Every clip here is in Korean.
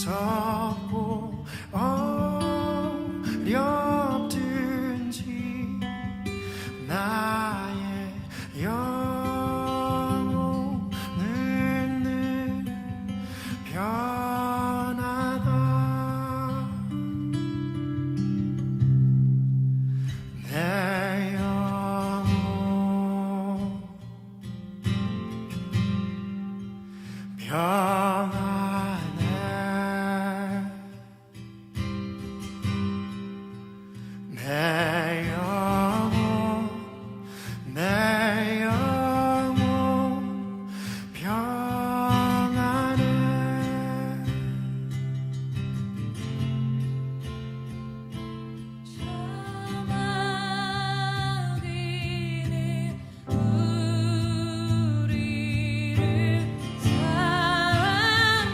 무섭고 어렵든지 나의 영혼은 늘 편하다. 내 영혼 평안해. 내 영혼 평안해. 우리를 사랑하시네.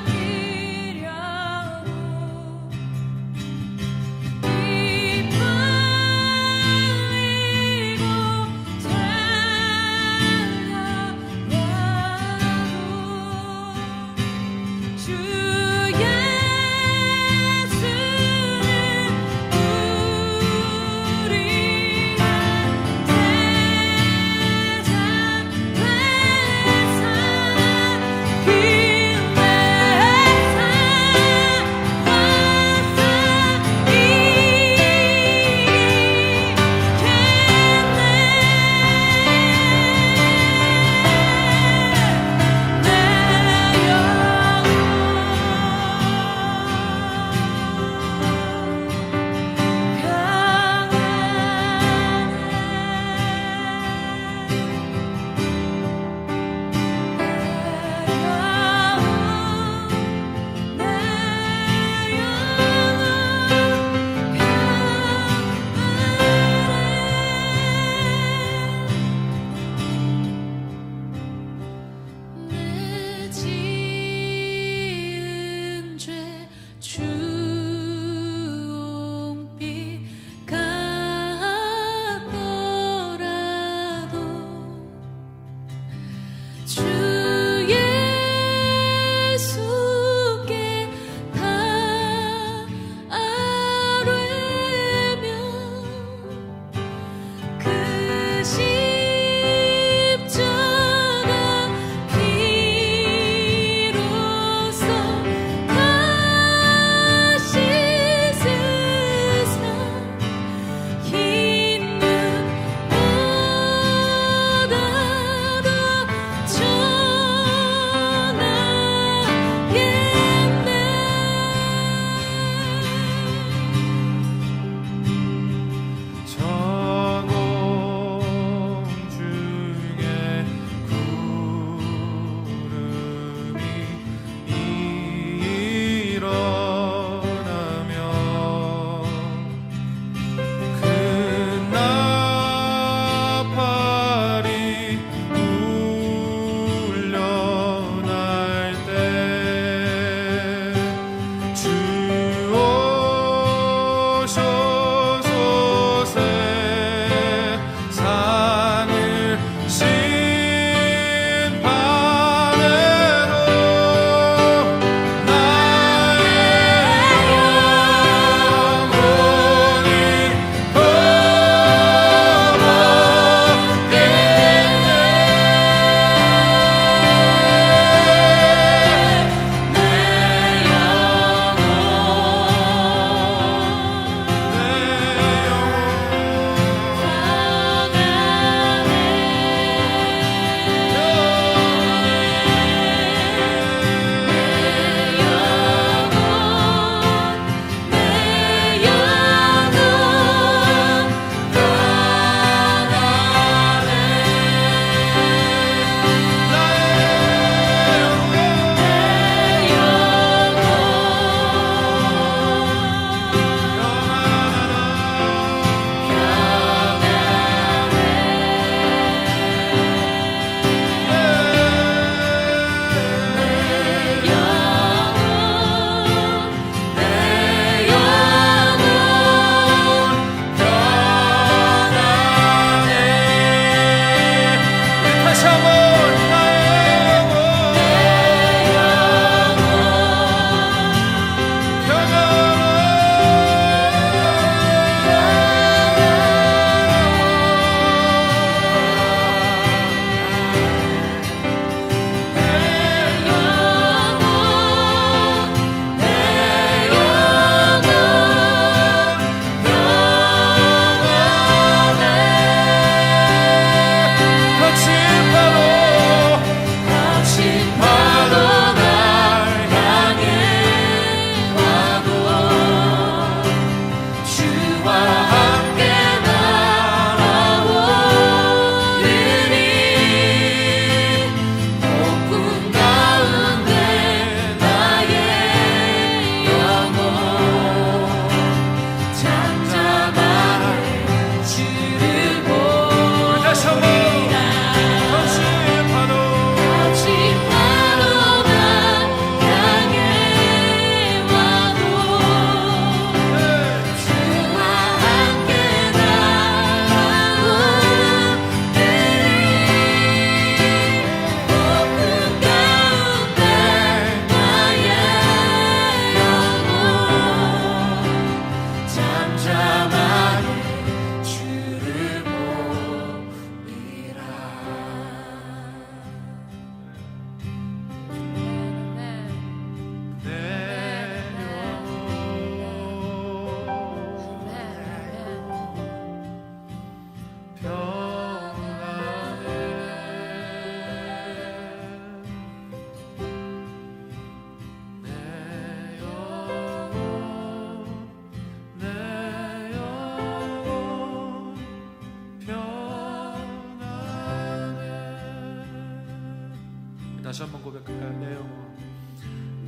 다시 한번 고백할까요? 내 영혼,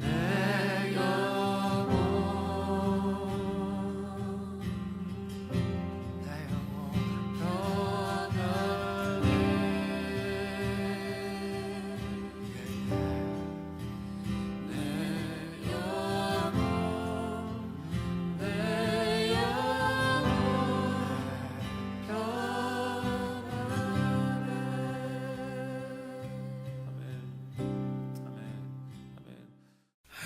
내 영혼, 내 영혼 떠나네. 내 영혼, 내 영혼 떠나네.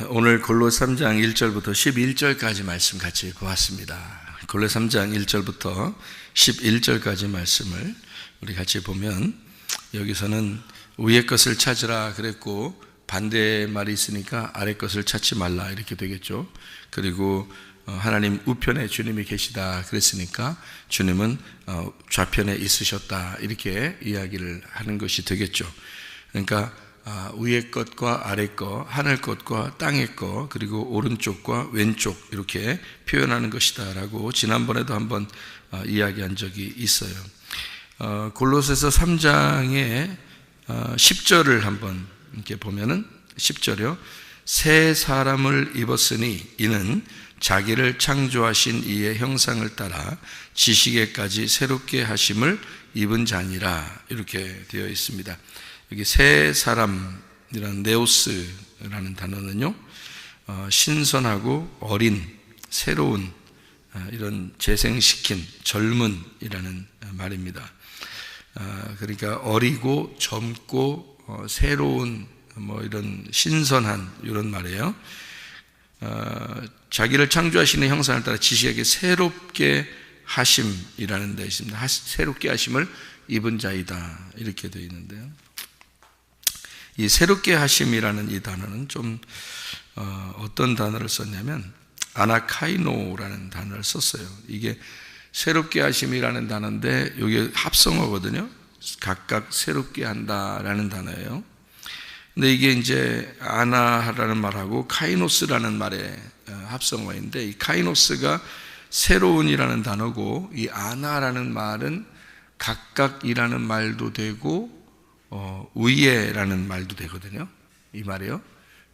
오늘 골로 3장 1절부터 11절까지 말씀 같이 보았습니다. 골로 3장 1절부터 11절까지 말씀을 우리 같이 보면, 여기서는 위의 것을 찾으라 그랬고 반대의 말이 있으니까 아래 것을 찾지 말라 이렇게 되겠죠. 그리고 하나님 우편에 주님이 계시다 그랬으니까 주님은 좌편에 있으셨다 이렇게 이야기를 하는 것이 되겠죠. 그러니까 위의 것과 아래 것, 하늘 것과 땅의 것, 그리고 오른쪽과 왼쪽 이렇게 표현하는 것이다 라고 지난번에도 한번 이야기한 적이 있어요. 골로새서 3장의 10절을 한번 이렇게 보면은 10절이요. 새 사람을 입었으니 이는 자기를 창조하신 이의 형상을 따라 지식에까지 새롭게 하심을 입은 자니라 이렇게 되어 있습니다. 여기 새 사람이라는 네오스라는 단어는요, 신선하고 어린, 새로운, 이런 재생시킨, 젊은이라는 말입니다. 그러니까 어리고 젊고 새로운 이런 신선한 이런 말이에요. 자기를 창조하시는 형상을 따라 지식에게 새롭게 하심이라는 데 있습니다. 새롭게 하심을 입은 자이다 이렇게 되어 있는데요. 이 새롭게 하심이라는 이 단어는 좀 어떤 단어를 썼냐면 아나카이노라는 단어를 썼어요. 이게 새롭게 하심이라는 단어인데 이게 합성어거든요. 각각 새롭게 한다라는 단어예요. 근데 이게 이제 아나라는 말하고 카이노스라는 말의 합성어인데, 이 카이노스가 새로운이라는 단어고 이 아나라는 말은 각각이라는 말도 되고 위에라는 말도 되거든요. 이 말이요.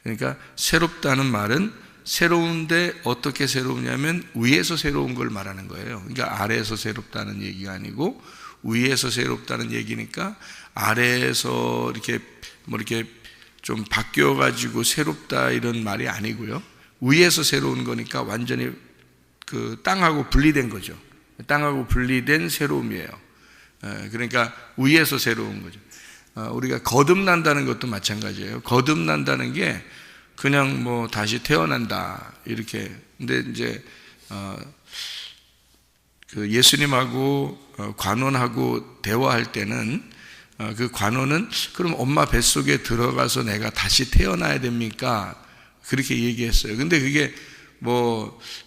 그러니까 새롭다는 말은 새로운데 어떻게 새로우냐면 위에서 새로운 걸 말하는 거예요. 그러니까 아래에서 새롭다는 얘기가 아니고 위에서 새롭다는 얘기니까 아래에서 이렇게 좀 바뀌어 가지고 새롭다 이런 말이 아니고요. 위에서 새로운 거니까 완전히 그 땅하고 분리된 거죠. 땅하고 분리된 새로움이에요. 그러니까 위에서 새로운 거죠. 우리가 거듭난다는 것도 마찬가지예요. 거듭난다는 게 그냥 다시 태어난다 이렇게. 근데 이제 그 예수님하고 관원하고 대화할 때는 그 관원은 그럼 엄마 뱃속에 들어가서 내가 다시 태어나야 됩니까? 그렇게 얘기했어요. 근데 그게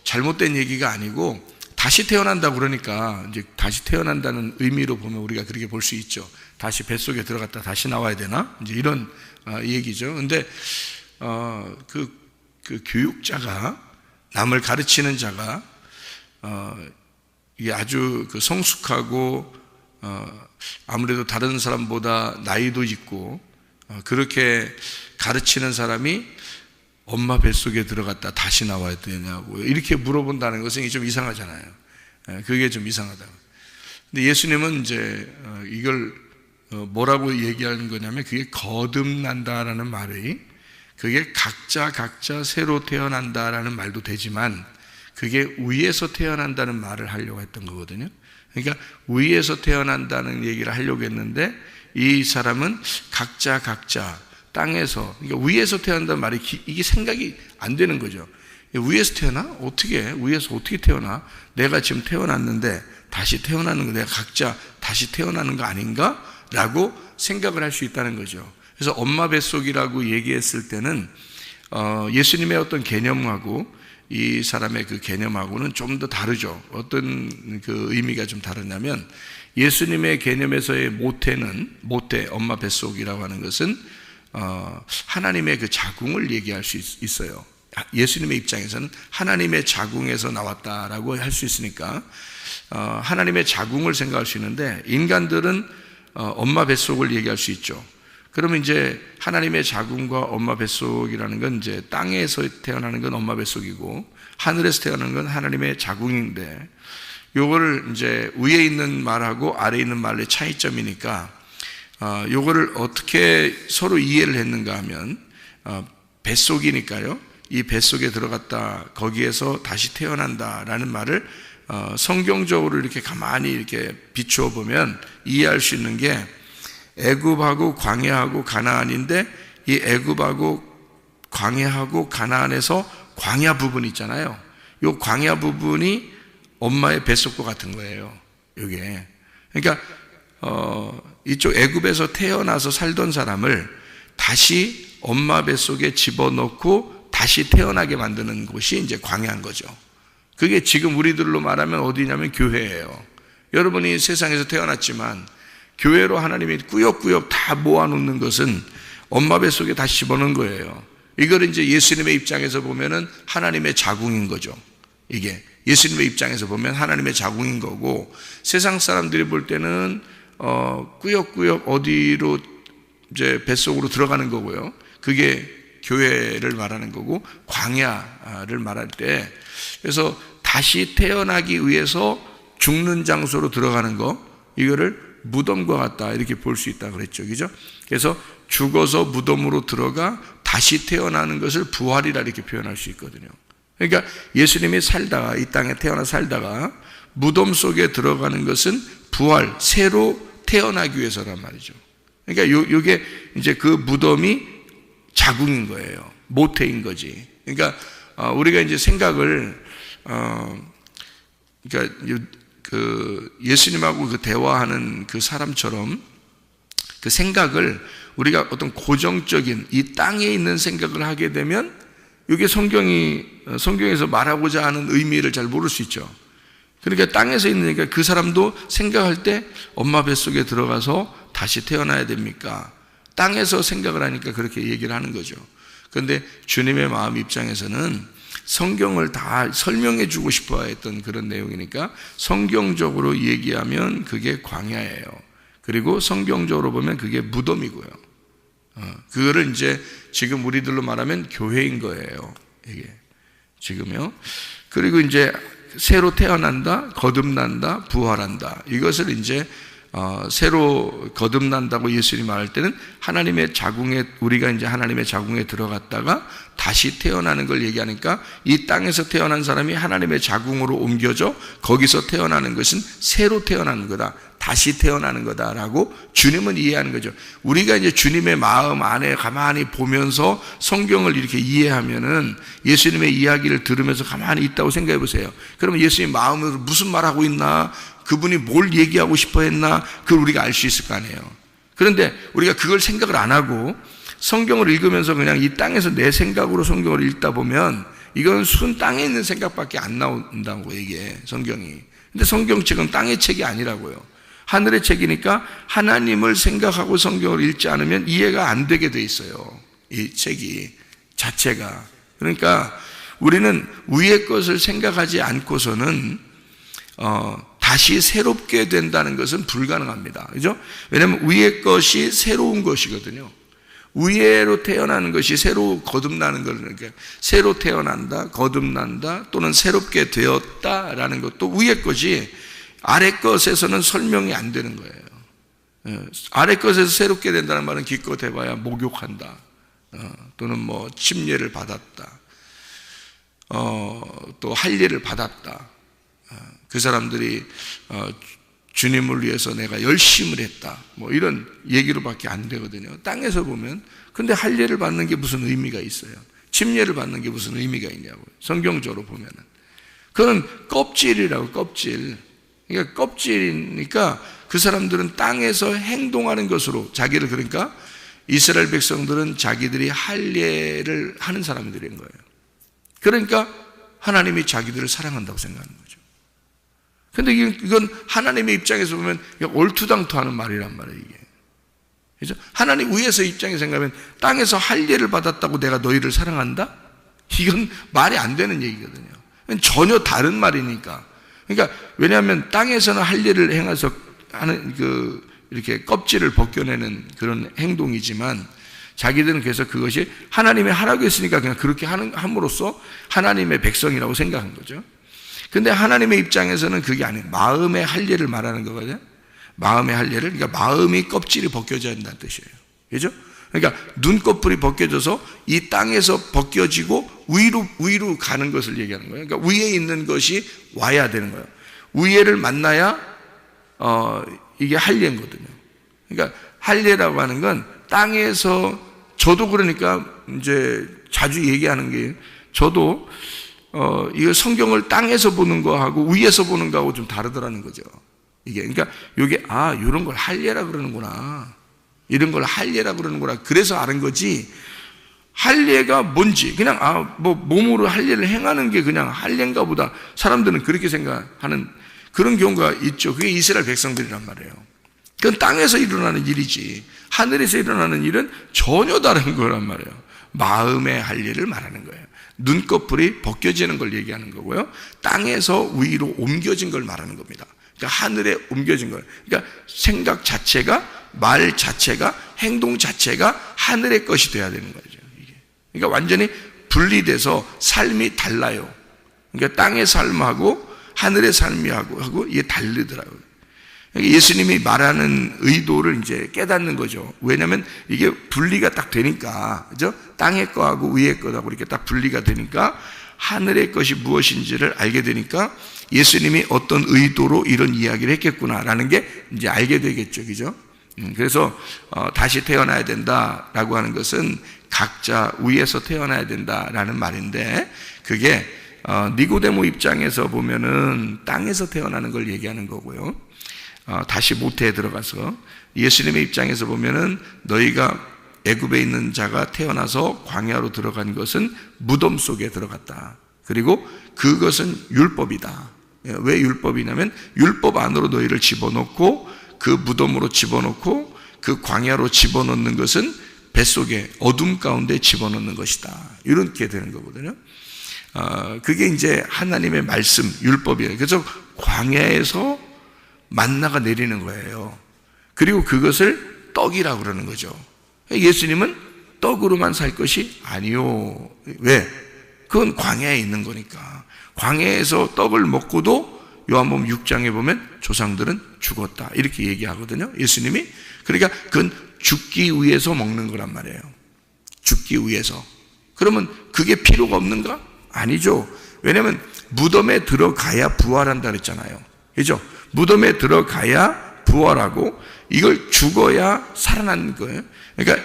잘못된 얘기가 아니고 다시 태어난다고 그러니까 이제 다시 태어난다는 의미로 보면 우리가 그렇게 볼 수 있죠. 다시 뱃속에 들어갔다 다시 나와야 되나? 이제 이런 얘기죠. 근데 그 교육자가, 남을 가르치는 자가 이게 아주 그 성숙하고 아무래도 다른 사람보다 나이도 있고 그렇게 가르치는 사람이 엄마 뱃속에 들어갔다 다시 나와야 되냐고 이렇게 물어본다는 것은 좀 이상하잖아요. 그게 좀 이상하다. 근데 예수님은 이제 이걸 뭐라고 얘기하는 거냐면, 그게 거듭난다라는 말이, 그게 각자 새로 태어난다라는 말도 되지만 그게 위에서 태어난다는 말을 하려고 했던 거거든요. 그러니까 위에서 태어난다는 얘기를 하려고 했는데 이 사람은 각자 땅에서, 그러니까 위에서 태어난다는 말이 이게 생각이 안 되는 거죠. 위에서 태어나? 위에서 어떻게 태어나? 내가 지금 태어났는데 다시 태어나는 거, 내가 각자 다시 태어나는 거 아닌가? 라고 생각을 할 수 있다는 거죠. 그래서 엄마 뱃속이라고 얘기했을 때는 예수님의 어떤 개념하고 이 사람의 그 개념하고는 좀 더 다르죠. 어떤 그 의미가 좀 다르냐면, 예수님의 개념에서의 모태, 엄마 뱃속이라고 하는 것은 하나님의 그 자궁을 얘기할 수 있어요. 예수님의 입장에서는 하나님의 자궁에서 나왔다라고 할 수 있으니까 하나님의 자궁을 생각할 수 있는데, 인간들은 엄마 뱃속을 얘기할 수 있죠. 그러면 이제 하나님의 자궁과 엄마 뱃속이라는 건 이제 땅에서 태어나는 건 엄마 뱃속이고 하늘에서 태어나는 건 하나님의 자궁인데, 요거를 이제 위에 있는 말하고 아래에 있는 말의 차이점이니까 요거를 어떻게 서로 이해를 했는가 하면, 뱃속이니까요, 이 뱃속에 들어갔다 거기에서 다시 태어난다라는 말을 성경적으로 이렇게 가만히 이렇게 비추어 보면 이해할 수 있는 게, 애굽하고 광야하고 가나안인데 이 애굽하고 광야하고 가나안에서 광야 부분 있잖아요. 이 광야 부분이 엄마의 뱃속과 같은 거예요. 이게 그러니까 이쪽 애굽에서 태어나서 살던 사람을 다시 엄마 뱃속에 집어넣고 다시 태어나게 만드는 곳이 이제 광야인 거죠. 그게 지금 우리들로 말하면 어디냐면 교회예요. 여러분이 세상에서 태어났지만 교회로 하나님이 꾸역꾸역 다 모아놓는 것은 엄마 뱃속에 다시 집어넣은 거예요. 이걸 이제 예수님의 입장에서 보면은 하나님의 자궁인 거죠. 이게 예수님의 입장에서 보면 하나님의 자궁인 거고, 세상 사람들이 볼 때는 꾸역꾸역 어디로 이제 뱃속으로 들어가는 거고요. 그게 교회를 말하는 거고, 광야를 말할 때, 그래서 다시 태어나기 위해서 죽는 장소로 들어가는 거, 이거를 무덤과 같다 이렇게 볼 수 있다 그랬죠. 그죠? 그래서 죽어서 무덤으로 들어가 다시 태어나는 것을 부활이라 이렇게 표현할 수 있거든요. 그러니까 예수님이 살다가, 이 땅에 태어나 살다가 무덤 속에 들어가는 것은 부활, 새로 태어나기 위해서란 말이죠. 그러니까 요게 이제 그 무덤이 자궁인 거예요. 모태인 거지. 그러니까 우리가 이제 생각을 그러니까 그 예수님하고 그 대화하는 그 사람처럼 그 생각을 우리가 어떤 고정적인 이 땅에 있는 생각을 하게 되면 이게 성경에서 말하고자 하는 의미를 잘 모를 수 있죠. 그러니까 땅에서 있으니까 그 사람도 생각할 때 엄마 뱃속에 들어가서 다시 태어나야 됩니까? 땅에서 생각을 하니까 그렇게 얘기를 하는 거죠. 그런데 주님의 마음 입장에서는 성경을 다 설명해 주고 싶어 했던 그런 내용이니까 성경적으로 얘기하면 그게 광야예요. 그리고 성경적으로 보면 그게 무덤이고요. 그거를 이제 지금 우리들로 말하면 교회인 거예요. 이게 지금요. 그리고 이제 새로 태어난다, 거듭난다, 부활한다. 이것을 이제 새로 거듭난다고 예수님이 말할 때는 하나님의 자궁에, 우리가 이제 하나님의 자궁에 들어갔다가 다시 태어나는 걸 얘기하니까, 이 땅에서 태어난 사람이 하나님의 자궁으로 옮겨져 거기서 태어나는 것은 새로 태어나는 거다, 다시 태어나는 거다라고 주님은 이해하는 거죠. 우리가 이제 주님의 마음 안에 가만히 보면서 성경을 이렇게 이해하면은, 예수님의 이야기를 들으면서 가만히 있다고 생각해 보세요. 그러면 예수님 마음으로 무슨 말하고 있나, 그분이 뭘 얘기하고 싶어 했나, 그걸 우리가 알 수 있을 거 아니에요. 그런데 우리가 그걸 생각을 안 하고 성경을 읽으면서 그냥 이 땅에서 내 생각으로 성경을 읽다 보면 이건 순 땅에 있는 생각밖에 안 나온다고 이게 성경이. 근데 성경책은 땅의 책이 아니라고요. 하늘의 책이니까 하나님을 생각하고 성경을 읽지 않으면 이해가 안 되게 돼 있어요. 이 책이 자체가. 그러니까 우리는 위의 것을 생각하지 않고서는 다시 새롭게 된다는 것은 불가능합니다. 그죠? 왜냐하면 위의 것이 새로운 것이거든요. 위에로 태어나는 것이 새로 거듭나는 걸, 그러니까 새로 태어난다, 거듭난다, 또는 새롭게 되었다라는 것도 위의 것이 아래 것에서는 설명이 안 되는 거예요. 아래 것에서 새롭게 된다는 말은 기껏 해봐야 목욕한다, 또는 뭐 침례를 받았다, 또 할례를 받았다. 그 사람들이 주님을 위해서 내가 열심을 했다, 뭐 이런 얘기로밖에 안 되거든요. 땅에서 보면. 근데 할례를 받는 게 무슨 의미가 있어요? 침례를 받는 게 무슨 의미가 있냐고요. 성경적으로 보면은 그건 껍질이라고, 껍질. 그러니까 껍질이니까 그 사람들은 땅에서 행동하는 것으로 자기를, 그러니까 이스라엘 백성들은 자기들이 할례를 하는 사람들인 거예요. 그러니까 하나님이 자기들을 사랑한다고 생각하는 거죠. 근데 이건 하나님의 입장에서 보면 얼토당토하는 말이란 말이에요, 이게. 그죠? 하나님 위에서 입장에서 생각하면 땅에서 할례를 받았다고 내가 너희를 사랑한다? 이건 말이 안 되는 얘기거든요. 전혀 다른 말이니까. 그러니까 왜냐하면 땅에서는 할례를 행해서 하는 이렇게 껍질을 벗겨내는 그런 행동이지만 자기들은 그래서 그것이 하나님이 하라고 했으니까 그냥 그렇게 함으로써 하나님의 백성이라고 생각한 거죠. 근데 하나님의 입장에서는 그게 아니에요. 마음의 할례를 말하는 거거든요. 마음의 할례를, 그러니까 마음이 껍질이 벗겨져야 한다는 뜻이에요. 그죠? 그러니까 눈꺼풀이 벗겨져서 이 땅에서 벗겨지고 위로 가는 것을 얘기하는 거예요. 그러니까 위에 있는 것이 와야 되는 거예요. 위에를 만나야 이게 할례거든요. 그러니까 할례라고 하는 건 땅에서, 저도 그러니까 이제 자주 얘기하는 게, 저도 이거 성경을 땅에서 보는 거하고 위에서 보는 거하고 좀 다르더라는 거죠. 이게, 그러니까 이게 이런 걸 할례라 그러는구나, 이런 걸 할례라 그러는구나, 그래서 아는 거지. 할례가 뭔지 그냥 뭐 몸으로 할례를 행하는 게 그냥 할례인가 보다, 사람들은 그렇게 생각하는 그런 경우가 있죠. 그게 이스라엘 백성들이란 말이에요. 그건 땅에서 일어나는 일이지 하늘에서 일어나는 일은 전혀 다른 거란 말이에요. 마음의 할례를 말하는 거예요. 눈꺼풀이 벗겨지는 걸 얘기하는 거고요, 땅에서 위로 옮겨진 걸 말하는 겁니다. 그러니까 하늘에 옮겨진 걸, 그러니까 생각 자체가, 말 자체가, 행동 자체가 하늘의 것이 돼야 되는 거죠. 이게. 그러니까 완전히 분리돼서 삶이 달라요. 그러니까 땅의 삶하고 하늘의 삶하고 이게 다르더라고요. 예수님이 말하는 의도를 이제 깨닫는 거죠. 왜냐하면 이게 분리가 딱 되니까, 그죠? 땅의 거하고 위의 거하고 이렇게 딱 분리가 되니까 하늘의 것이 무엇인지를 알게 되니까 예수님이 어떤 의도로 이런 이야기를 했겠구나라는 게 이제 알게 되겠죠, 그죠? 그래서 다시 태어나야 된다라고 하는 것은 각자 위에서 태어나야 된다라는 말인데, 그게 니고데모 입장에서 보면은 땅에서 태어나는 걸 얘기하는 거고요. 다시 모태에 들어가서, 예수님의 입장에서 보면은 너희가 애굽에 있는 자가 태어나서 광야로 들어간 것은 무덤 속에 들어갔다. 그리고 그것은 율법이다. 왜 율법이냐면 율법 안으로 너희를 집어넣고 그 무덤으로 집어넣고 그 광야로 집어넣는 것은 뱃속에 어둠 가운데 집어넣는 것이다. 이렇게 되는 거거든요. 그게 이제 하나님의 말씀, 율법이에요. 그래서 광야에서 만나가 내리는 거예요. 그리고 그것을 떡이라고 그러는 거죠. 예수님은 떡으로만 살 것이 아니요. 왜? 그건 광야에 있는 거니까. 광야에서 떡을 먹고도 요한복음 6장에 보면 조상들은 죽었다, 이렇게 얘기하거든요, 예수님이. 그러니까 그건 죽기 위해서 먹는 거란 말이에요. 죽기 위해서. 그러면 그게 필요가 없는가? 아니죠. 왜냐하면 무덤에 들어가야 부활한다 그랬잖아요. 그죠? 무덤에 들어가야 부활하고 이걸 죽어야 살아나는 거예요. 그러니까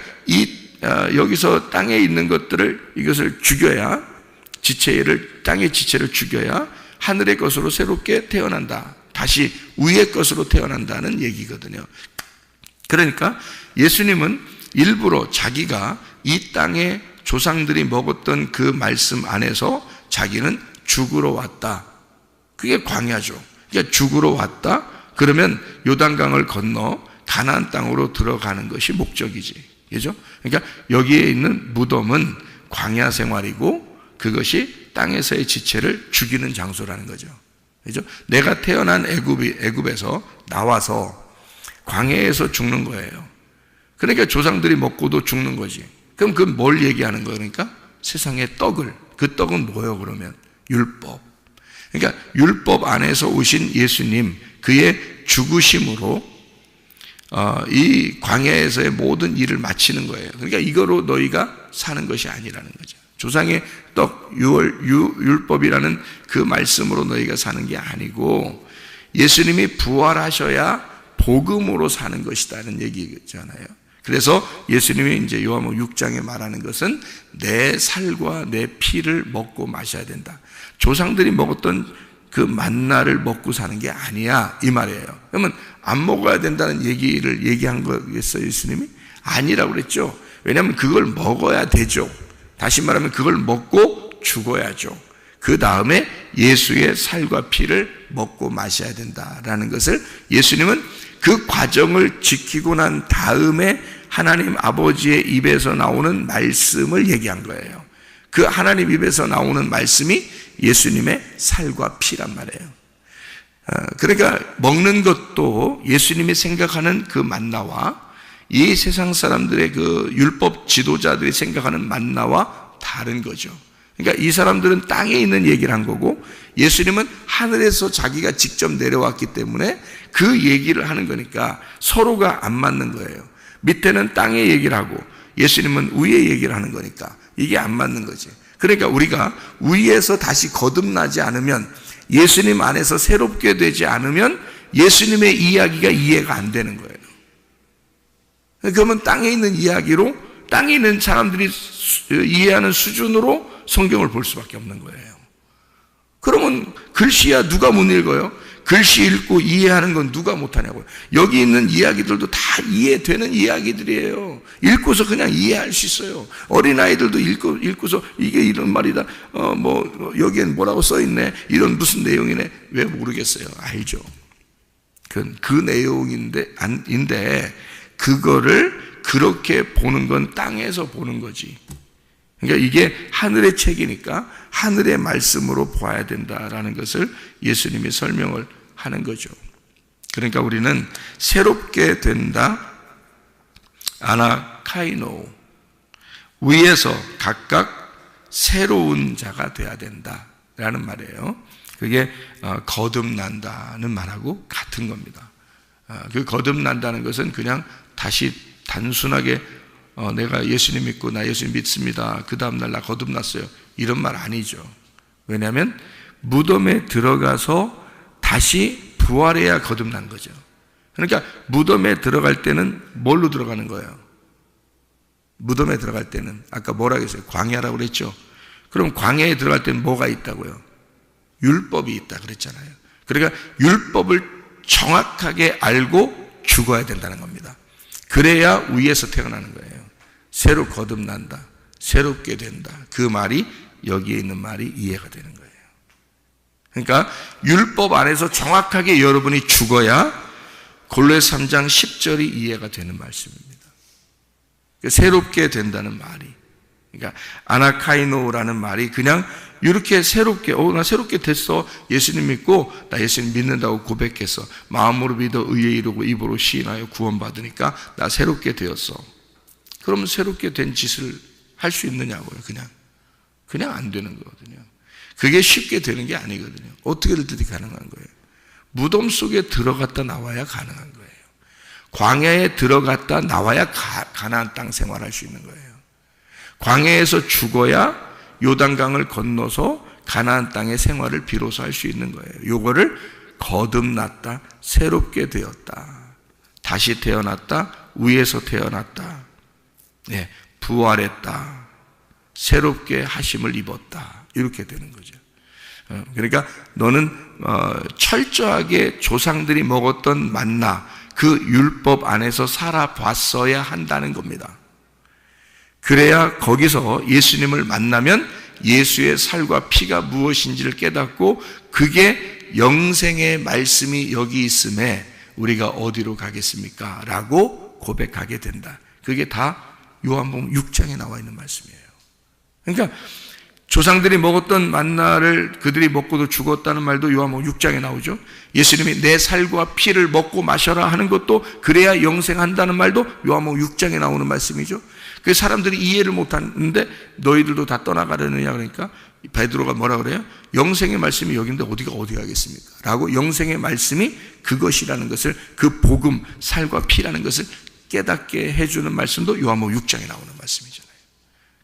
여기서 땅에 있는 것들을, 이것을 죽여야, 땅의 지체를 죽여야 하늘의 것으로 새롭게 태어난다, 다시 위의 것으로 태어난다는 얘기거든요. 그러니까 예수님은 일부러 자기가 이 땅에 조상들이 먹었던 그 말씀 안에서 자기는 죽으러 왔다, 그게 광야죠. 그러니까 죽으러 왔다, 그러면 요단강을 건너 가나안 땅으로 들어가는 것이 목적이지, 그죠? 그러니까 여기에 있는 무덤은 광야 생활이고 그것이 땅에서의 지체를 죽이는 장소라는 거죠, 그죠? 내가 태어난 애굽에서 나와서 광야에서 죽는 거예요. 그러니까 조상들이 먹고도 죽는 거지. 그럼 그건 뭘 얘기하는 거니까? 세상의 떡을, 그 떡은 뭐예요 그러면? 율법. 그러니까 율법 안에서 오신 예수님, 그의 죽으심으로 이 광야에서의 모든 일을 마치는 거예요. 그러니까 이거로 너희가 사는 것이 아니라는 거죠. 조상의 떡, 율법이라는 그 말씀으로 너희가 사는 게 아니고 예수님이 부활하셔야 복음으로 사는 것이다는 얘기잖아요. 그래서 예수님이 이제 요한복음 6장에 말하는 것은 내 살과 내 피를 먹고 마셔야 된다. 조상들이 먹었던 그 만나를 먹고 사는 게 아니야, 이 말이에요. 그러면 안 먹어야 된다는 얘기를 얘기한 거겠어요, 예수님이? 아니라고 그랬죠. 왜냐하면 그걸 먹어야 되죠. 다시 말하면 그걸 먹고 죽어야죠. 그 다음에 예수의 살과 피를 먹고 마셔야 된다라는 것을 예수님은 그 과정을 지키고 난 다음에 하나님 아버지의 입에서 나오는 말씀을 얘기한 거예요. 그 하나님 입에서 나오는 말씀이 예수님의 살과 피란 말이에요. 그러니까 먹는 것도 예수님이 생각하는 그 만나와 이 세상 사람들의 그 율법 지도자들이 생각하는 만나와 다른 거죠. 그러니까 이 사람들은 땅에 있는 얘기를 한 거고 예수님은 하늘에서 자기가 직접 내려왔기 때문에 그 얘기를 하는 거니까 서로가 안 맞는 거예요. 밑에는 땅의 얘기를 하고 예수님은 위의 얘기를 하는 거니까 이게 안 맞는 거지. 그러니까 우리가 위에서 다시 거듭나지 않으면, 예수님 안에서 새롭게 되지 않으면 예수님의 이야기가 이해가 안 되는 거예요. 그러면 땅에 있는 이야기로, 땅에 있는 사람들이 이해하는 수준으로 성경을 볼 수밖에 없는 거예요. 그러면 글씨야 누가 못 읽어요? 글씨 읽고 이해하는 건 누가 못하냐고요. 여기 있는 이야기들도 다 이해되는 이야기들이에요. 읽고서 그냥 이해할 수 있어요. 어린아이들도 읽고서 이게 이런 말이다, 여기엔 뭐라고 써있네, 이런 무슨 내용이네. 왜 모르겠어요? 알죠. 그 내용인데 그거를 그렇게 보는 건 땅에서 보는 거지. 그러니까 이게 하늘의 책이니까 하늘의 말씀으로 보아야 된다라는 것을 예수님이 설명을 하는 거죠. 그러니까 우리는 새롭게 된다, 아나카이노, 위에서 각각 새로운 자가 돼야 된다라는 말이에요. 그게 거듭난다는 말하고 같은 겁니다. 그 거듭난다는 것은 그냥 다시 단순하게 내가 예수님 믿고 나 예수님 믿습니다, 그 다음날 나 거듭났어요, 이런 말 아니죠. 왜냐하면 무덤에 들어가서 다시 부활해야 거듭난 거죠. 그러니까 무덤에 들어갈 때는 뭘로 들어가는 거예요? 무덤에 들어갈 때는 아까 뭐라고 했어요? 광야라고 그랬죠. 그럼 광야에 들어갈 때는 뭐가 있다고요? 율법이 있다 그랬잖아요. 그러니까 율법을 정확하게 알고 죽어야 된다는 겁니다. 그래야 위에서 태어나는 거예요. 새로 거듭난다, 새롭게 된다, 그 말이 여기에 있는 말이 이해가 되는 거예요. 그러니까 율법 안에서 정확하게 여러분이 죽어야 골로새 3장 10절이 이해가 되는 말씀입니다. 새롭게 된다는 말이, 그러니까 아나카이노라는 말이 그냥 이렇게 새롭게, 나 새롭게 됐어, 예수님 믿고 나 예수님 믿는다고 고백해서 마음으로 믿어 의에 이르고 입으로 시인하여 구원받으니까 나 새롭게 되었어. 그러면 새롭게 된 짓을 할 수 있느냐고요. 그냥 안 되는 거거든요. 그게 쉽게 되는 게 아니거든요. 어떻게든지 가능한 거예요. 무덤 속에 들어갔다 나와야 가능한 거예요. 광야에 들어갔다 나와야 가나안 땅 생활할 수 있는 거예요. 광야에서 죽어야 요단강을 건너서 가나안 땅의 생활을 비로소 할 수 있는 거예요. 요거를 거듭났다, 새롭게 되었다, 다시 태어났다, 위에서 태어났다, 부활했다, 새롭게 하심을 입었다, 이렇게 되는 거죠. 그러니까 너는 철저하게 조상들이 먹었던 만나, 그 율법 안에서 살아봤어야 한다는 겁니다. 그래야 거기서 예수님을 만나면 예수의 살과 피가 무엇인지를 깨닫고 그게 영생의 말씀이 여기 있음에 우리가 어디로 가겠습니까? 라고 고백하게 된다. 그게 다 요한복음 6장에 나와 있는 말씀이에요. 그러니까 조상들이 먹었던 만나를 그들이 먹고도 죽었다는 말도 요한복음 6장에 나오죠. 예수님이 내 살과 피를 먹고 마셔라 하는 것도 그래야 영생한다는 말도 요한복음 6장에 나오는 말씀이죠. 그 사람들이 이해를 못하는데 너희들도 다 떠나가려느냐 그러니까 베드로가 뭐라 그래요? 영생의 말씀이 여기인데 어디가 어디 가겠습니까? 라고 영생의 말씀이 그것이라는 것을, 그 복음, 살과 피라는 것을 깨닫게 해주는 말씀도 요한복음 6장에 나오는 말씀이잖아요.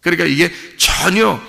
그러니까 이게 전혀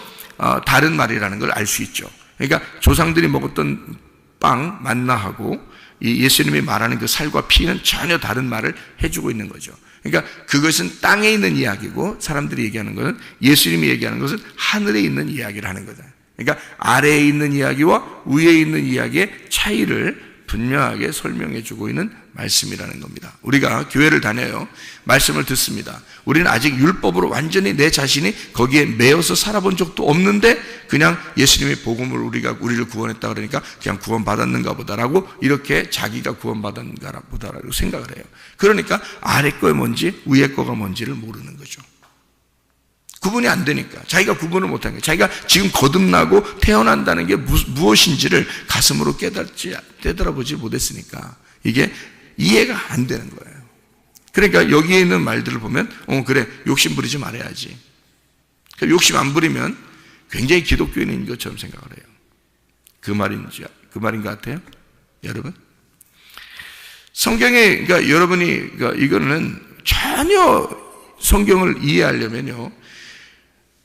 다른 말이라는 걸 알 수 있죠. 그러니까 조상들이 먹었던 빵, 만나하고 이 예수님이 말하는 그 살과 피는 전혀 다른 말을 해주고 있는 거죠. 그러니까 그것은 땅에 있는 이야기고 사람들이 얘기하는 것은, 예수님이 얘기하는 것은 하늘에 있는 이야기를 하는 거다. 그러니까 아래에 있는 이야기와 위에 있는 이야기의 차이를 분명하게 설명해 주고 있는 말씀이라는 겁니다. 우리가 교회를 다녀요. 말씀을 듣습니다. 우리는 아직 율법으로 완전히 내 자신이 거기에 매여서 살아본 적도 없는데 그냥 예수님의 복음을 우리를 구원했다 그러니까 그냥 구원받았는가 보다라고, 이렇게 자기가 구원받았는가 보다라고 생각을 해요. 그러니까 아래 거가 뭔지 위에 거가 뭔지를 모르는 거죠. 구분이 안 되니까. 자기가 구분을 못한 게, 자기가 지금 거듭나고 태어난다는 게 무엇인지를 가슴으로 깨달아보지 못했으니까 이게 이해가 안 되는 거예요. 그러니까 여기에 있는 말들을 보면 그래, 욕심 부리지 말아야지. 욕심 안 부리면 굉장히 기독교인인 것처럼 생각을 해요. 그 말인 것 같아요, 여러분. 성경에, 그러니까 여러분이, 그러니까 이거는 전혀 성경을 이해하려면요,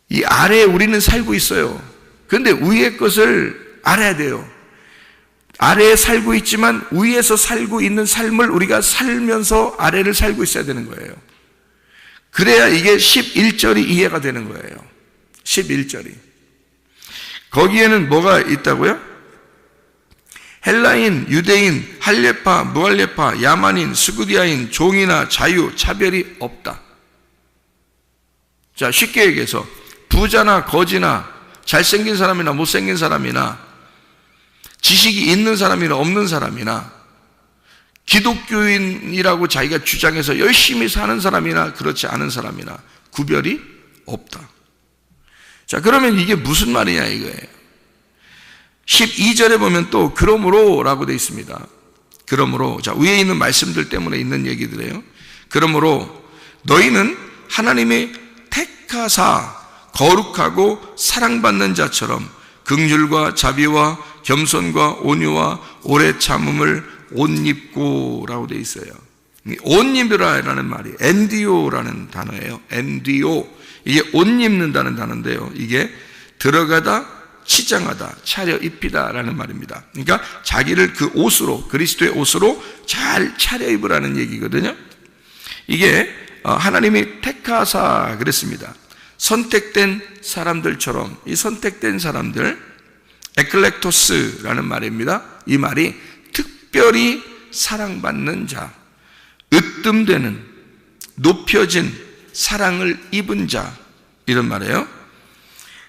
이 아래에 우리는 살고 있어요. 그런데 위의 것을 알아야 돼요. 아래에 살고 있지만 위에서 살고 있는 삶을 우리가 살면서 아래를 살고 있어야 되는 거예요. 그래야 이게 11절이 이해가 되는 거예요. 11절이. 거기에는 뭐가 있다고요? 헬라인, 유대인, 할례파, 무할례파, 야만인, 스구디아인, 종이나 자유, 차별이 없다. 자, 쉽게 얘기해서 부자나 거지나 잘생긴 사람이나 못생긴 사람이나 지식이 있는 사람이나 없는 사람이나 기독교인이라고 자기가 주장해서 열심히 사는 사람이나 그렇지 않은 사람이나 구별이 없다. 자, 그러면 이게 무슨 말이냐 이거예요. 12절에 보면 또 그러므로 라고 되어 있습니다. 그러므로, 자, 위에 있는 말씀들 때문에 있는 얘기들이에요. 그러므로 너희는 하나님이 택하사 거룩하고 사랑받는 자처럼 긍휼과 자비와 겸손과 온유와 오래 참음을 옷 입고 라고 되어 있어요. 옷 입으라라는 말이 엔디오라는 단어예요. 엔디오. 이게 옷 입는다는 단어인데요, 이게 들어가다, 치장하다, 차려 입히다 라는 말입니다. 그러니까 자기를 그 옷으로, 그리스도의 옷으로 잘 차려 입으라는 얘기거든요. 이게 하나님이 택하사 그랬습니다. 선택된 사람들처럼, 이 선택된 사람들, 에클렉토스라는 말입니다. 이 말이 특별히 사랑받는 자, 으뜸되는, 높여진 사랑을 입은 자, 이런 말이에요.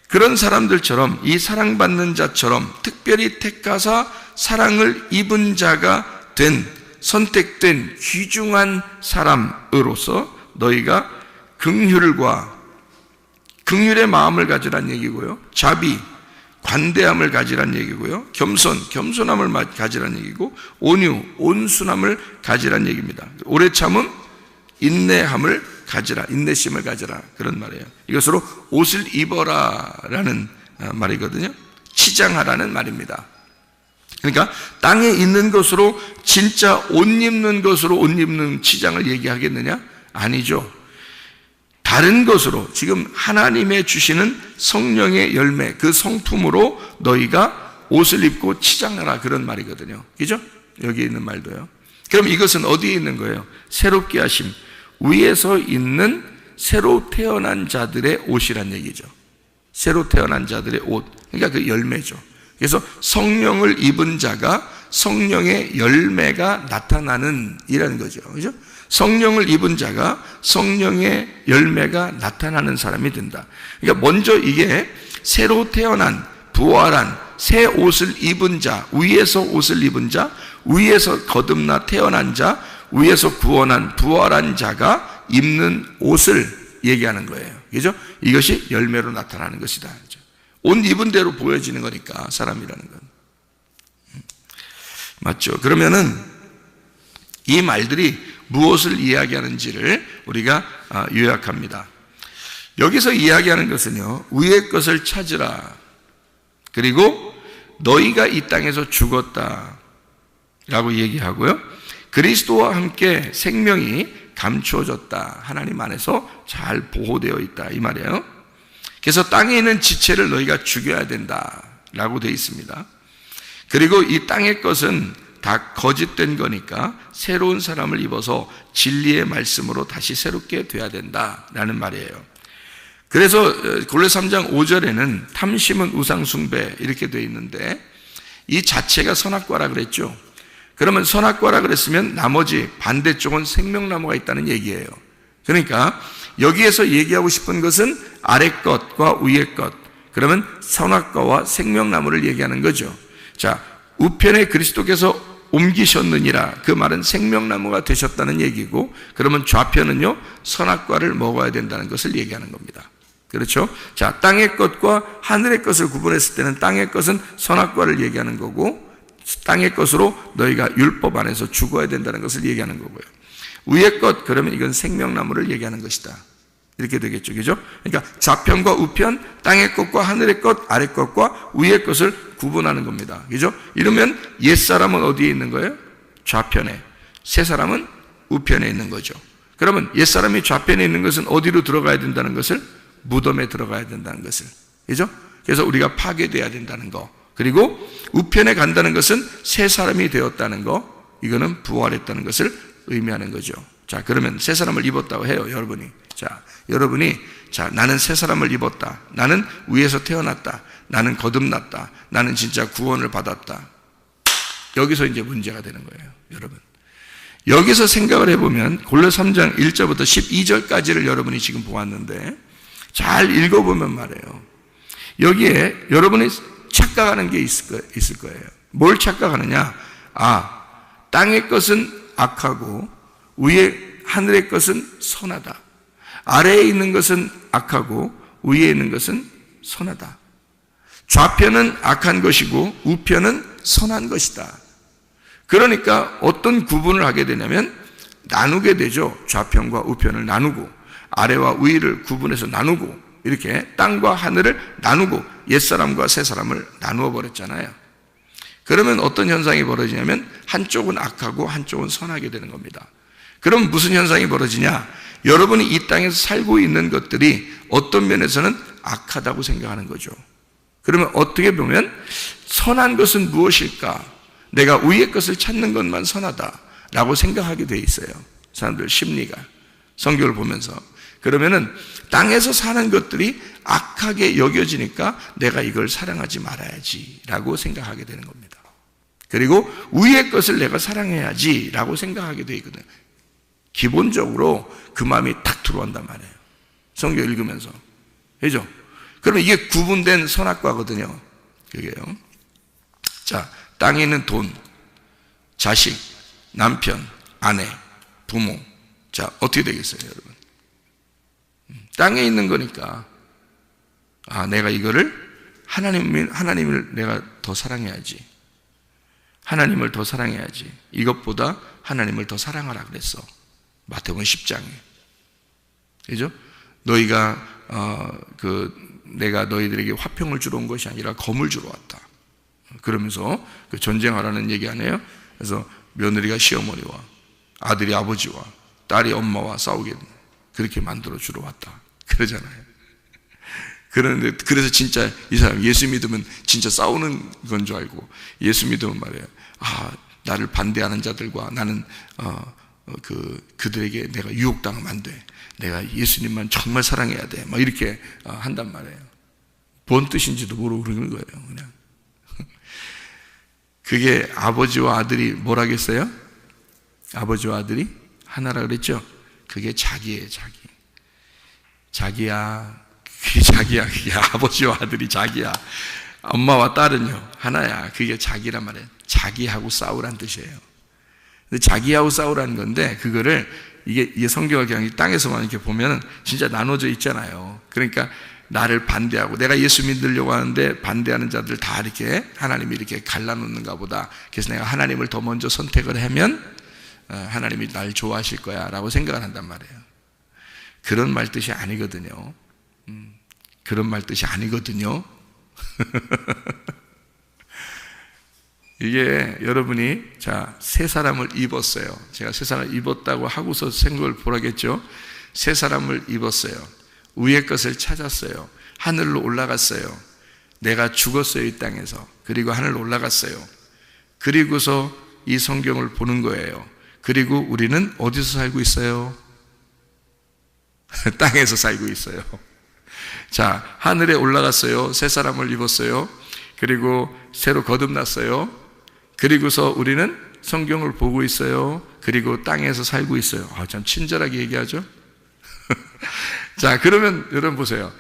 그런 사람들처럼, 이 사랑받는 자처럼 특별히 택하사 사랑을 입은 자가 된, 선택된 귀중한 사람으로서 너희가 긍휼의 마음을 가지란 얘기고요, 자비, 관대함을 가지란 얘기고요, 겸손함을 가지란 얘기고, 온유, 온순함을 가지란 얘기입니다. 오래 참음, 인내함을 가지라, 인내심을 가지라, 그런 말이에요. 이것으로 옷을 입어라라는 말이거든요. 치장하라는 말입니다. 그러니까 땅에 있는 것으로, 진짜 옷 입는 것으로 옷 입는 치장을 얘기하겠느냐? 아니죠. 다른 것으로, 지금 하나님의 주시는 성령의 열매, 그 성품으로 너희가 옷을 입고 치장하라, 그런 말이거든요. 그죠? 여기 있는 말도요. 그럼 이것은 어디에 있는 거예요? 새롭게 하심, 위에서 있는 새로 태어난 자들의 옷이란 얘기죠. 새로 태어난 자들의 옷, 그러니까 그 열매죠. 그래서 성령을 입은 자가 성령의 열매가 나타나는 이라는 거죠. 그죠? 성령을 입은 자가 성령의 열매가 나타나는 사람이 된다. 그러니까 먼저 이게 새로 태어난, 부활한, 새 옷을 입은 자, 위에서 옷을 입은 자, 위에서 거듭나 태어난 자, 위에서 구원한, 부활한 자가 입는 옷을 얘기하는 거예요. 그죠? 이것이 열매로 나타나는 것이다. 옷 입은 대로 보여지는 거니까, 사람이라는 건. 맞죠? 그러면은 이 말들이 무엇을 이야기하는지를 우리가 요약합니다. 여기서 이야기하는 것은요, 위의 것을 찾으라, 그리고 너희가 이 땅에서 죽었다 라고 얘기하고요, 그리스도와 함께 생명이 감추어졌다, 하나님 안에서 잘 보호되어 있다, 이 말이에요. 그래서 땅에 있는 지체를 너희가 죽여야 된다 라고 되어 있습니다. 그리고 이 땅의 것은 다 거짓된 거니까 새로운 사람을 입어서 진리의 말씀으로 다시 새롭게 돼야 된다라는 말이에요. 그래서 골로새 3장 5절에는 탐심은 우상숭배 이렇게 되어 있는데, 이 자체가 선악과라 그랬죠. 그러면 선악과라 그랬으면 나머지 반대쪽은 생명나무가 있다는 얘기예요. 그러니까 여기에서 얘기하고 싶은 것은 아래 것과 위의 것, 그러면 선악과와 생명나무를 얘기하는 거죠. 자, 우편에 그리스도께서 옮기셨느니라, 그 말은 생명나무가 되셨다는 얘기고, 그러면 좌편은요 선악과를 먹어야 된다는 것을 얘기하는 겁니다. 그렇죠? 자, 땅의 것과 하늘의 것을 구분했을 때는 땅의 것은 선악과를 얘기하는 거고, 땅의 것으로 너희가 율법 안에서 죽어야 된다는 것을 얘기하는 거고요. 위의 것, 그러면 이건 생명나무를 얘기하는 것이다. 이렇게 되겠죠. 그죠? 그러니까 좌편과 우편, 땅의 것과 하늘의 것, 아래 것과 위의 것을 구분하는 겁니다. 그죠? 이러면 옛사람은 어디에 있는 거예요? 좌편에. 새사람은 우편에 있는 거죠. 그러면 옛사람이 좌편에 있는 것은 어디로 들어가야 된다는 것을? 무덤에 들어가야 된다는 것을. 그죠? 그래서 우리가 파괴돼야 된다는 거. 그리고 우편에 간다는 것은 새 사람이 되었다는 거. 이거는 부활했다는 것을 의미하는 거죠. 자, 그러면 새 사람을 입었다고 해요, 여러분이. 자, 여러분이, 자, 나는 새 사람을 입었다. 나는 위에서 태어났다. 나는 거듭났다. 나는 진짜 구원을 받았다. 여기서 이제 문제가 되는 거예요, 여러분. 여기서 생각을 해보면 골로새 3장 1절부터 12절까지를 여러분이 지금 보았는데 잘 읽어보면 말이에요. 여기에 여러분이 착각하는 게 있을 거예요. 뭘 착각하느냐? 아, 땅의 것은 악하고 위에 하늘의 것은 선하다. 아래에 있는 것은 악하고 위에 있는 것은 선하다. 좌편은 악한 것이고 우편은 선한 것이다. 그러니까 어떤 구분을 하게 되냐면 나누게 되죠. 좌편과 우편을 나누고 아래와 위를 구분해서 나누고 이렇게 땅과 하늘을 나누고 옛사람과 새사람을 나누어 버렸잖아요. 그러면 어떤 현상이 벌어지냐면 한쪽은 악하고 한쪽은 선하게 되는 겁니다. 그럼 무슨 현상이 벌어지냐? 여러분이 이 땅에서 살고 있는 것들이 어떤 면에서는 악하다고 생각하는 거죠. 그러면 어떻게 보면 선한 것은 무엇일까? 내가 위의 것을 찾는 것만 선하다라고 생각하게 돼 있어요. 사람들 심리가 성경을 보면서. 그러면은 땅에서 사는 것들이 악하게 여겨지니까 내가 이걸 사랑하지 말아야지라고 생각하게 되는 겁니다. 그리고 위의 것을 내가 사랑해야지라고 생각하게 돼 있거든요. 기본적으로 그 마음이 탁 들어온단 말이에요. 성경 읽으면서. 그죠? 그러면 이게 구분된 선악과거든요. 그게요. 자, 땅에 있는 돈, 자식, 남편, 아내, 부모. 자, 어떻게 되겠어요, 여러분? 땅에 있는 거니까, 아, 내가 이거를 하나님을 내가 더 사랑해야지. 하나님을 더 사랑해야지. 이것보다 하나님을 더 사랑하라 그랬어. 마태복음 10장에. 그죠? 너희가, 내가 너희들에게 화평을 주러 온 것이 아니라 검을 주러 왔다. 그러면서 그 전쟁하라는 얘기 안 해요? 그래서 며느리가 시어머니와 아들이 아버지와 딸이 엄마와 싸우게 그렇게 만들어 주러 왔다. 그러잖아요. 그런데 그래서 진짜 이 사람 예수 믿으면 진짜 싸우는 건 줄 알고 예수 믿으면 말이에요. 아, 나를 반대하는 자들과 나는 그들에게 내가 유혹당하면 안 돼. 내가 예수님만 정말 사랑해야 돼. 막 이렇게 한단 말이에요. 뭔 뜻인지도 모르고 그러는 거예요. 그냥. 그게 아버지와 아들이 뭐라겠어요? 아버지와 아들이 하나라 그랬죠? 그게 자기예요, 자기. 자기야. 그게 자기야. 그게 아버지와 아들이 자기야. 엄마와 딸은요, 하나야. 그게 자기란 말이에요. 자기하고 싸우란 뜻이에요. 근데 자기하고 싸우라는 건데, 그거를, 이게 성경을 그냥 땅에서만 이렇게 보면 진짜 나눠져 있잖아요. 그러니까 나를 반대하고, 내가 예수 믿으려고 하는데 반대하는 자들 다 이렇게 하나님이 이렇게 갈라놓는가 보다. 그래서 내가 하나님을 더 먼저 선택을 하면 하나님이 날 좋아하실 거야 라고 생각을 한단 말이에요. 그런 말 뜻이 아니거든요. 그런 말 뜻이 아니거든요. 이게 여러분이 자, 새 사람을 입었어요. 제가 새 사람을 입었다고 하고서 생각을 보라겠죠. 새 사람을 입었어요. 위의 것을 찾았어요. 하늘로 올라갔어요. 내가 죽었어요, 이 땅에서. 그리고 하늘로 올라갔어요. 그리고서 이 성경을 보는 거예요. 그리고 우리는 어디서 살고 있어요? 땅에서 살고 있어요. 자, 하늘에 올라갔어요. 새 사람을 입었어요. 그리고 새로 거듭났어요. 그리고서 우리는 성경을 보고 있어요. 그리고 땅에서 살고 있어요. 아, 참 친절하게 얘기하죠. 자, 그러면 여러분 보세요.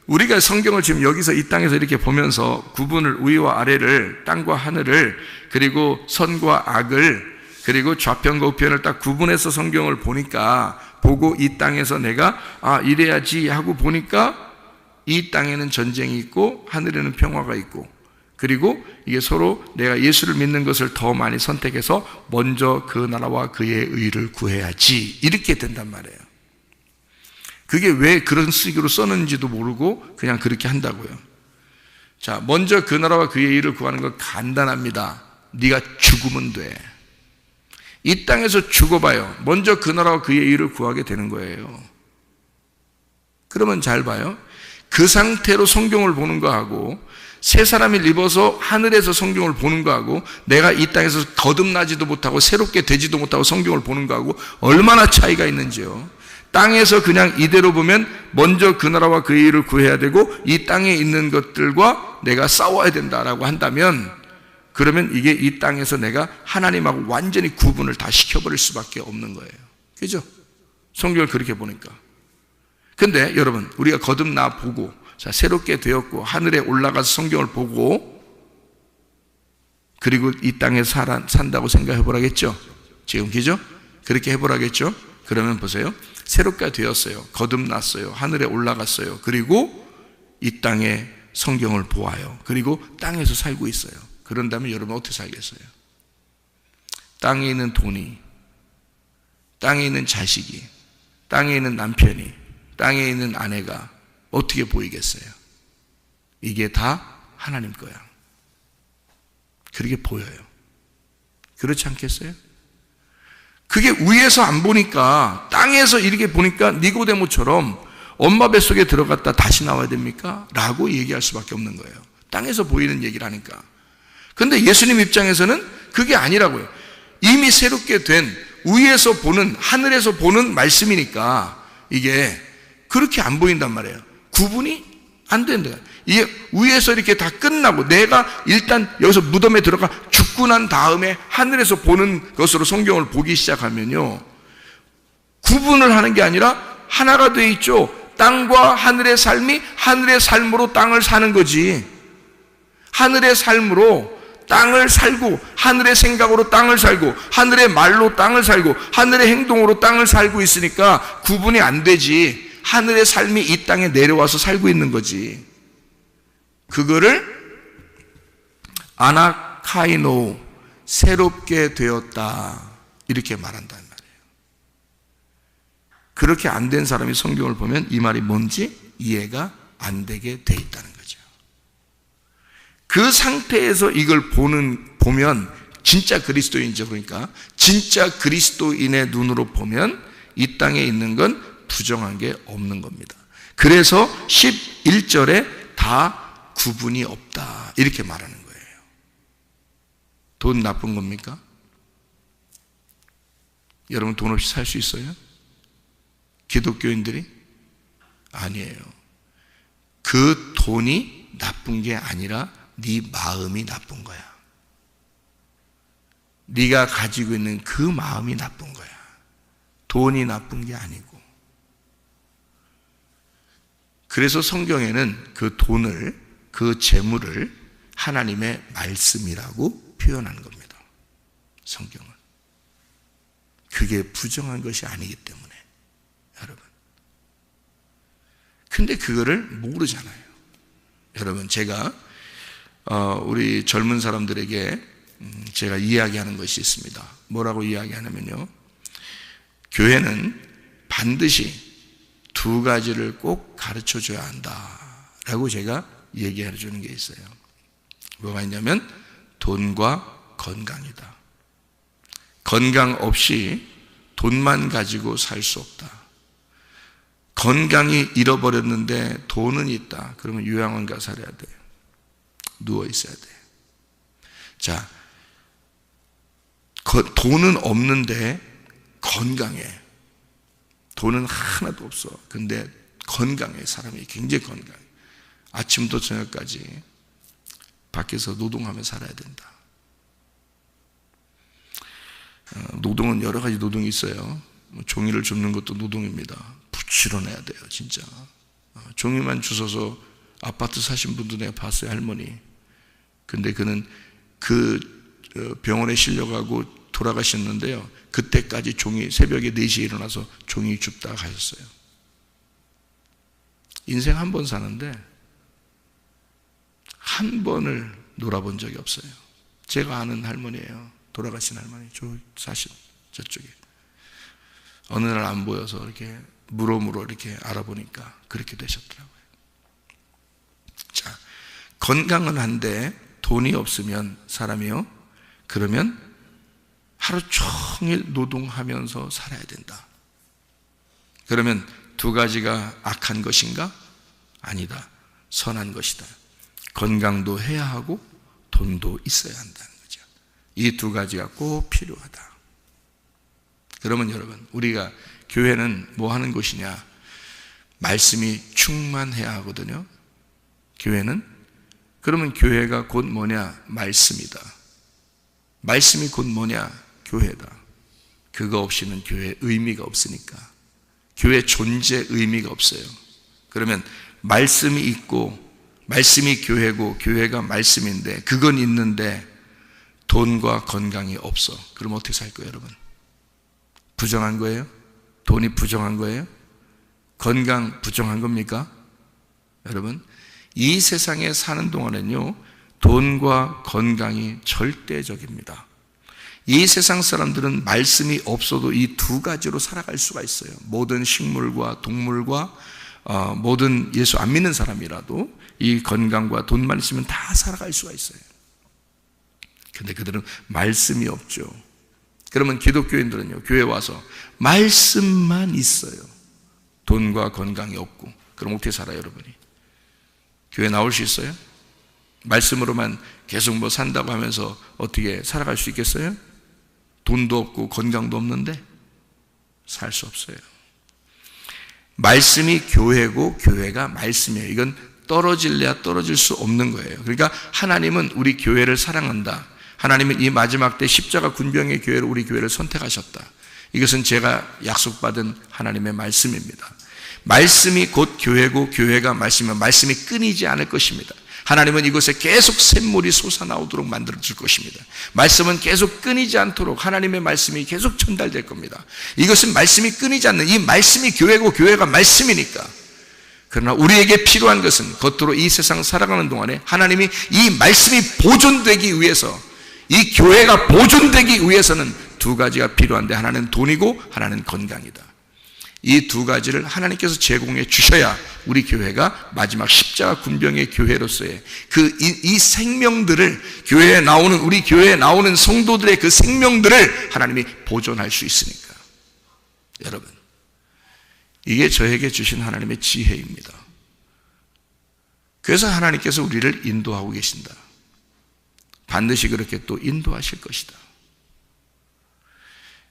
우리가 성경을 지금 여기서 이 땅에서 이렇게 보면서 구분을 위와 아래를, 땅과 하늘을, 그리고 선과 악을, 그리고 좌편과 우편을 딱 구분해서 성경을 보니까, 보고 이 땅에서 내가 아, 이래야지 하고 보니까 이 땅에는 전쟁이 있고 하늘에는 평화가 있고, 그리고 이게 서로 내가 예수를 믿는 것을 더 많이 선택해서 먼저 그 나라와 그의 의를 구해야지, 이렇게 된단 말이에요. 그게 왜 그런 식으로 썼는지도 모르고 그냥 그렇게 한다고요. 자, 먼저 그 나라와 그의 의를 구하는 건 간단합니다. 네가 죽으면 돼. 이 땅에서 죽어봐요. 먼저 그 나라와 그의 의를 구하게 되는 거예요. 그러면 잘 봐요. 그 상태로 성경을 보는 거하고 새 사람이 입어서 하늘에서 성경을 보는 거하고 내가 이 땅에서 거듭나지도 못하고 새롭게 되지도 못하고 성경을 보는 거하고 얼마나 차이가 있는지요. 땅에서 그냥 이대로 보면 먼저 그 나라와 그의 의를 구해야 되고 이 땅에 있는 것들과 내가 싸워야 된다라고 한다면, 그러면 이게 이 땅에서 내가 하나님하고 완전히 구분을 다 시켜버릴 수밖에 없는 거예요. 그죠? 성경을 그렇게 보니까. 근데 여러분, 우리가 거듭나 보고, 자, 새롭게 되었고 하늘에 올라가서 성경을 보고, 그리고 이 땅에 산다고 생각해 보라겠죠? 지금 그죠? 그렇게 해보라겠죠? 그러면 보세요. 새롭게 되었어요. 거듭났어요. 하늘에 올라갔어요. 그리고 이 땅에 성경을 보아요. 그리고 땅에서 살고 있어요. 그런다면 여러분 어떻게 살겠어요? 땅에 있는 돈이, 땅에 있는 자식이, 땅에 있는 남편이, 땅에 있는 아내가 어떻게 보이겠어요? 이게 다 하나님 거야. 그렇게 보여요. 그렇지 않겠어요? 그게 위에서 안 보니까, 땅에서 이렇게 보니까 니고데모처럼 엄마 뱃속에 들어갔다 다시 나와야 됩니까? 라고 얘기할 수밖에 없는 거예요. 땅에서 보이는 얘기를 하니까. 근데 예수님 입장에서는 그게 아니라고요. 이미 새롭게 된 위에서 보는, 하늘에서 보는 말씀이니까 이게 그렇게 안 보인단 말이에요. 구분이 안 된다. 이게 위에서 이렇게 다 끝나고 내가 일단 여기서 무덤에 들어가 죽고 난 다음에 하늘에서 보는 것으로 성경을 보기 시작하면요, 구분을 하는 게 아니라 하나가 돼 있죠. 땅과 하늘의 삶이 하늘의 삶으로 땅을 사는 거지. 하늘의 삶으로 땅을 살고, 하늘의 생각으로 땅을 살고, 하늘의 말로 땅을 살고, 하늘의 행동으로 땅을 살고 있으니까 구분이 안 되지. 하늘의 삶이 이 땅에 내려와서 살고 있는 거지. 그거를 아나카이노, 새롭게 되었다, 이렇게 말한단 말이에요. 그렇게 안 된 사람이 성경을 보면 이 말이 뭔지 이해가 안 되게 돼 있다는 거죠. 그 상태에서 이걸 보면 진짜 그리스도인이죠. 그러니까 진짜 그리스도인의 눈으로 보면 이 땅에 있는 건 부정한 게 없는 겁니다. 그래서 11절에 다 구분이 없다, 이렇게 말하는 거예요. 돈 나쁜 겁니까? 여러분 돈 없이 살 수 있어요? 기독교인들이? 아니에요. 그 돈이 나쁜 게 아니라 네 마음이 나쁜 거야. 네가 가지고 있는 그 마음이 나쁜 거야. 돈이 나쁜 게 아니고. 그래서 성경에는 그 돈을, 그 재물을 하나님의 말씀이라고 표현하는 겁니다. 성경은. 그게 부정한 것이 아니기 때문에, 여러분. 근데 그거를 모르잖아요. 여러분, 제가 우리 젊은 사람들에게 제가 이야기하는 것이 있습니다. 뭐라고 이야기하냐면요, 교회는 반드시 두 가지를 꼭 가르쳐 줘야 한다라고 제가 얘기해 주는 게 있어요. 뭐가 있냐면 돈과 건강이다. 건강 없이 돈만 가지고 살 수 없다. 건강이 잃어버렸는데 돈은 있다. 그러면 요양원 가서 살아야 돼. 누워 있어야 돼. 자, 돈은 없는데 건강해. 돈은 하나도 없어. 근데 건강해. 사람이 굉장히 건강해. 아침부터 저녁까지 밖에서 노동하며 살아야 된다. 노동은 여러 가지 노동이 있어요. 종이를 줍는 것도 노동입니다. 부지런해야 돼요, 진짜. 종이만 주워서 아파트 사신 분도 내가 봤어요, 할머니. 근데 그는 그 병원에 실려가고 돌아가셨는데요, 그때까지 새벽에 4시에 일어나서 종이 줍다가 가셨어요. 인생 한 번 사는데 한 번을 놀아본 적이 없어요. 제가 아는 할머니예요. 돌아가신 할머니. 사실 저쪽에. 어느 날 안 보여서 이렇게 물어물어 이렇게 알아보니까 그렇게 되셨더라고요. 자, 건강은 한데 돈이 없으면 사람이요. 그러면 하루 종일 노동하면서 살아야 된다. 그러면 두 가지가 악한 것인가? 아니다. 선한 것이다. 건강도 해야 하고 돈도 있어야 한다는 거죠. 이 두 가지가 꼭 필요하다. 그러면 여러분, 우리가 교회는 뭐 하는 곳이냐? 말씀이 충만해야 하거든요. 교회는. 그러면 교회가 곧 뭐냐? 말씀이다. 말씀이 곧 뭐냐? 교회다. 그거 없이는 교회에 의미가 없으니까. 교회 존재 의미가 없어요. 그러면 말씀이 있고 말씀이 교회고 교회가 말씀인데 그건 있는데 돈과 건강이 없어. 그럼 어떻게 살 거예요, 여러분? 부정한 거예요? 돈이 부정한 거예요? 건강 부정한 겁니까? 여러분, 이 세상에 사는 동안은요, 돈과 건강이 절대적입니다. 이 세상 사람들은 말씀이 없어도 이 두 가지로 살아갈 수가 있어요. 모든 식물과 동물과 모든 예수 안 믿는 사람이라도 이 건강과 돈만 있으면 다 살아갈 수가 있어요. 근데 그들은 말씀이 없죠. 그러면 기독교인들은요, 교회 와서 말씀만 있어요. 돈과 건강이 없고. 그럼 어떻게 살아요, 여러분이? 교회 나올 수 있어요? 말씀으로만 계속 뭐 산다고 하면서 어떻게 살아갈 수 있겠어요? 돈도 없고 건강도 없는데 살 수 없어요. 말씀이 교회고 교회가 말씀이에요. 이건 떨어질래야 떨어질 수 없는 거예요. 그러니까 하나님은 우리 교회를 사랑한다. 하나님은 이 마지막 때 십자가 군병의 교회로 우리 교회를 선택하셨다. 이것은 제가 약속받은 하나님의 말씀입니다. 말씀이 곧 교회고 교회가 말씀이면 말씀이 끊이지 않을 것입니다. 하나님은 이곳에 계속 샘물이 솟아나오도록 만들어 줄 것입니다. 말씀은 계속 끊이지 않도록 하나님의 말씀이 계속 전달될 겁니다. 이것은 말씀이 끊이지 않는, 이 말씀이 교회고 교회가 말씀이니까. 그러나 우리에게 필요한 것은 겉으로 이 세상 살아가는 동안에 하나님이 이 말씀이 보존되기 위해서, 이 교회가 보존되기 위해서는 두 가지가 필요한데, 하나는 돈이고 하나는 건강이다. 이 두 가지를 하나님께서 제공해 주셔야 우리 교회가 마지막 십자가 군병의 교회로서의 이 생명들을, 교회에 나오는, 우리 교회에 나오는 성도들의 그 생명들을 하나님이 보존할 수 있으니까. 여러분, 이게 저에게 주신 하나님의 지혜입니다. 그래서 하나님께서 우리를 인도하고 계신다. 반드시 그렇게 또 인도하실 것이다.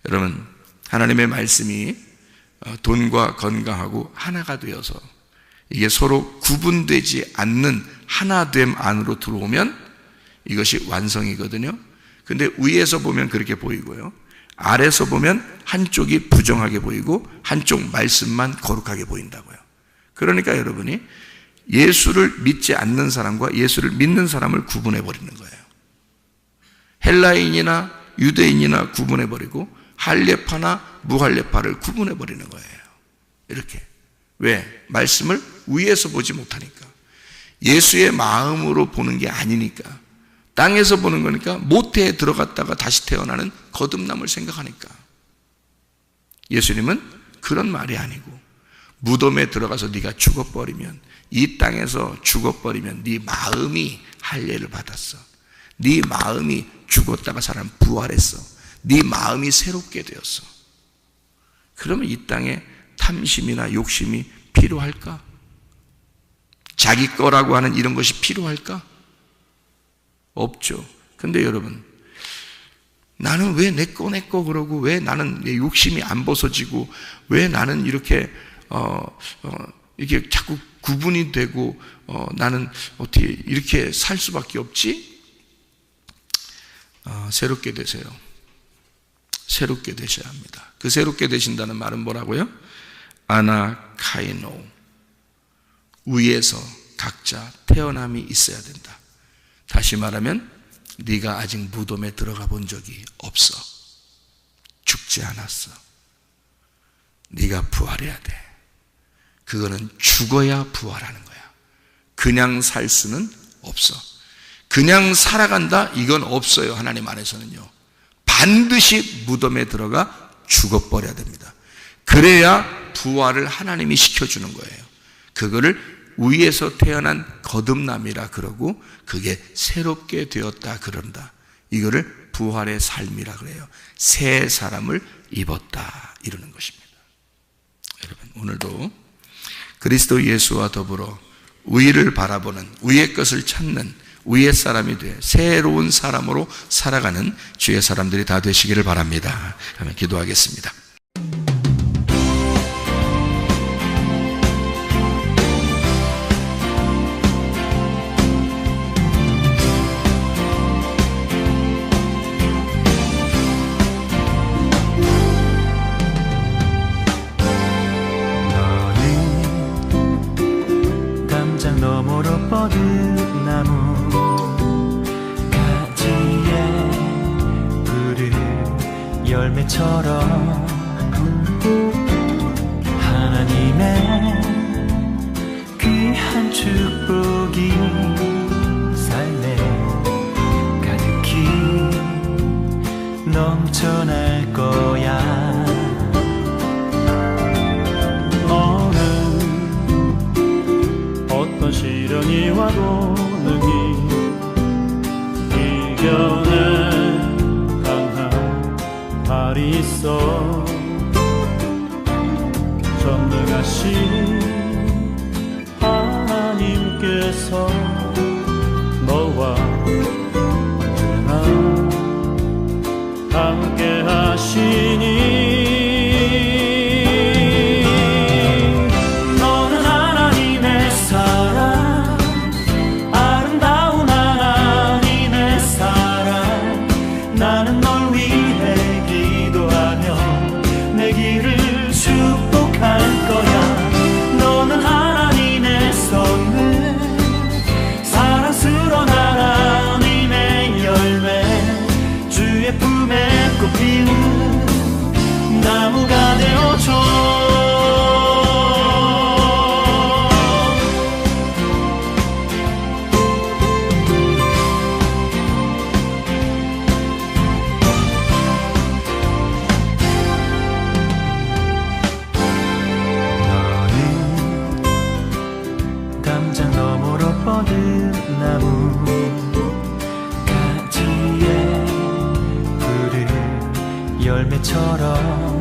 여러분, 하나님의 말씀이 돈과 건강하고 하나가 되어서 이게 서로 구분되지 않는 하나됨 안으로 들어오면 이것이 완성이거든요. 근데 위에서 보면 그렇게 보이고요, 아래에서 보면 한쪽이 부정하게 보이고 한쪽 말씀만 거룩하게 보인다고요. 그러니까 여러분이 예수를 믿지 않는 사람과 예수를 믿는 사람을 구분해 버리는 거예요. 헬라인이나 유대인이나 구분해 버리고 할례파나 무할례파를 구분해 버리는 거예요. 이렇게. 왜? 말씀을 위에서 보지 못하니까. 예수의 마음으로 보는 게 아니니까. 땅에서 보는 거니까 모태에 들어갔다가 다시 태어나는 거듭남을 생각하니까. 예수님은 그런 말이 아니고, 무덤에 들어가서 네가 죽어버리면, 이 땅에서 죽어버리면 네 마음이 할례를 받았어. 네 마음이 죽었다가 사람 부활했어. 네 마음이 새롭게 되었어. 그러면 이 땅에 탐심이나 욕심이 필요할까? 자기 거라고 하는 이런 것이 필요할까? 없죠. 근데 여러분, 나는 왜 내 거 그러고, 왜 나는 내 욕심이 안 벗어지고, 왜 나는 이렇게 이게 자꾸 구분이 되고, 나는 어떻게 이렇게 살 수밖에 없지? 새롭게 되세요. 새롭게 되셔야 합니다. 그 새롭게 되신다는 말은 뭐라고요? 아나카이노, 위에서 각자 태어남이 있어야 된다. 다시 말하면 네가 아직 무덤에 들어가 본 적이 없어. 죽지 않았어. 네가 부활해야 돼. 그거는 죽어야 부활하는 거야. 그냥 살 수는 없어. 그냥 살아간다? 이건 없어요. 하나님 안에서는요. 반드시 무덤에 들어가 죽어버려야 됩니다. 그래야 부활을 하나님이 시켜주는 거예요. 그거를 위에서 태어난 거듭남이라 그러고 그게 새롭게 되었다 그런다. 이거를 부활의 삶이라 그래요. 새 사람을 입었다 이러는 것입니다. 여러분, 오늘도 그리스도 예수와 더불어 위를 바라보는, 위의 것을 찾는 위의 사람이 돼 새로운 사람으로 살아가는 주의 사람들이 다 되시기를 바랍니다. 그러면 기도하겠습니다. 너머로 뻗은 나무 가지에 푸른 열매처럼 하나님의 귀한 축복이 삶에 가득히 넘쳐날 거야. 어떤 시련이 와도 능히 이겨낼 강한 발이 있어. 전능하신 하나님께서 너와 언제나 함께 하시니 나무가 되어줘. 너는 담장 너머로 뻗은 나무 가지에 푸른 열매처럼